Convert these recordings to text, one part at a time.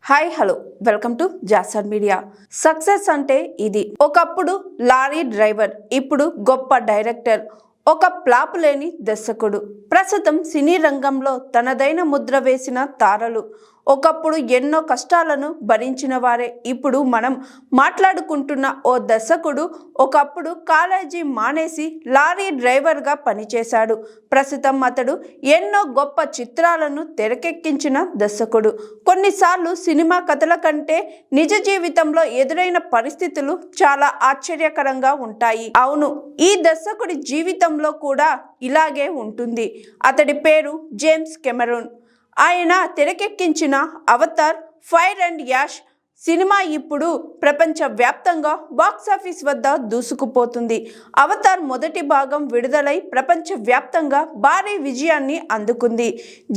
Hi hello welcome to జాసర్ media. Success అంటే ఇది. ఒకప్పుడు లారీ డ్రైవర్, ఇప్పుడు గొప్ప డైరెక్టర్, ఒక ప్లాప్ లేని దర్శకుడు. ప్రస్తుతం సినీ రంగంలో తనదైన ముద్ర వేసిన తారలు. ఒకప్పుడు ఎన్నో కష్టాలను భరించిన వారే. ఇప్పుడు మనం మాట్లాడుకుంటున్న ఓ దర్శకుడు ఒకప్పుడు కాలేజీ మానేసి లారీ డ్రైవర్గా పనిచేశాడు. ప్రస్తుతం అతడు ఎన్నో గొప్ప చిత్రాలను తెరకెక్కించిన దర్శకుడు. కొన్నిసార్లు సినిమా కథల కంటే నిజ జీవితంలో ఎదురైన పరిస్థితులు చాలా ఆశ్చర్యకరంగా ఉంటాయి. అవును, ఈ దర్శకుడి జీవితంలో కూడా ఇలాగే ఉంటుంది. అతడి పేరు జేమ్స్ కెమెరూన్. ఆయన తెరకెక్కించిన అవతార్ ఫైర్ అండ్ యాష్ సినిమా ఇప్పుడు ప్రపంచ వ్యాప్తంగా బాక్సాఫీస్ వద్ద దూసుకుపోతుంది. అవతార్ మొదటి భాగం విడుదలై ప్రపంచ వ్యాప్తంగా భారీ విజయాన్ని అందుకుంది.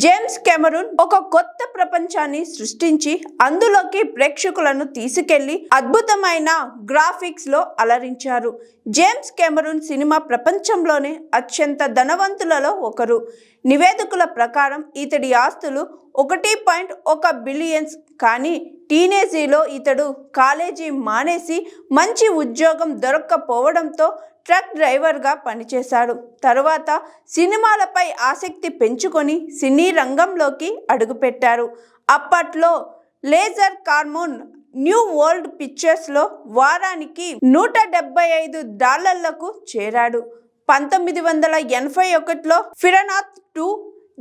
జేమ్స్ కెమెరూన్ ఒక కొత్త ప్రపంచాన్ని సృష్టించి అందులోకి ప్రేక్షకులను తీసుకెళ్లి అద్భుతమైన గ్రాఫిక్స్ లో అలరించారు. జేమ్స్ కెమెరూన్ సినిమా ప్రపంచంలోనే అత్యంత ధనవంతులలో ఒకరు. నివేదికల ప్రకారం ఇతడి ఆస్తులు 1.1 బిలియన్స్. కానీ టీనేజీలో ఇతడు కాలేజీ మానేసి మంచి ఉద్యోగం దొరక్కపోవడంతో ట్రక్ డ్రైవర్గా పనిచేశాడు. తరువాత సినిమాలపై ఆసక్తి పెంచుకొని సినీ రంగంలోకి అడుగుపెట్టారు. అప్పట్లో లేజర్ కార్మోన్ న్యూ వరల్డ్ పిక్చర్స్లో వారానికి $175లకు చేరాడు. 1981లో ఫిరనాథ్ 2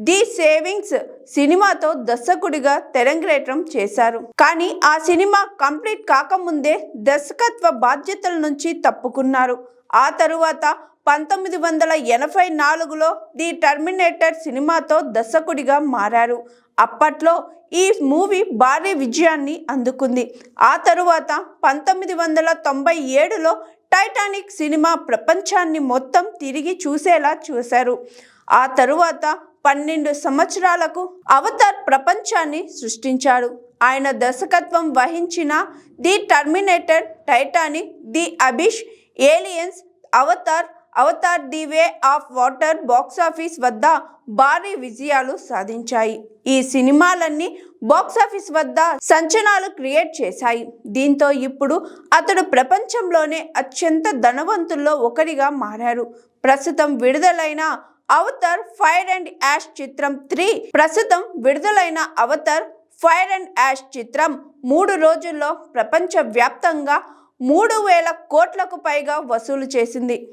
ది సేవింగ్స్ సినిమాతో దర్శకుడిగా తెరంగేట్రం చేశారు. కానీ ఆ సినిమా కంప్లీట్ కాకముందే దర్శకత్వ బాధ్యతల నుంచి తప్పుకున్నారు. ఆ తరువాత 1984లో ది టర్మినేటర్ సినిమాతో దర్శకుడిగా మారారు. అప్పట్లో ఈ మూవీ భారీ విజయాన్ని అందుకుంది. ఆ తరువాత 1997లో టైటానిక్ సినిమా ప్రపంచాన్ని మొత్తం తిరిగి చూసేలా చూశారు. ఆ తరువాత 12 సంవత్సరాలకు అవతార్ ప్రపంచాన్ని సృష్టించాడు. ఆయన దర్శకత్వం వహించిన the Terminator, Titanic, the Abyss, Aliens, Avatar the way of water box office వద్ద భారీ విజయాలు సాధించాయి. ఈ సినిమాలన్నీ బాక్సాఫీస్ వద్ద సంచలనాలు క్రియేట్ చేశాయి. దీంతో ఇప్పుడు అతడు ప్రపంచంలోనే అత్యంత ధనవంతుల్లో ఒకరిగా మారారు. ప్రస్తుతం విడుదలైన అవతార్ ఫైర్ అండ్ యాష్ చిత్రం 3 రోజుల్లో ప్రపంచ వ్యాప్తంగా 3,000 కోట్లకు పైగా వసూలు చేసింది.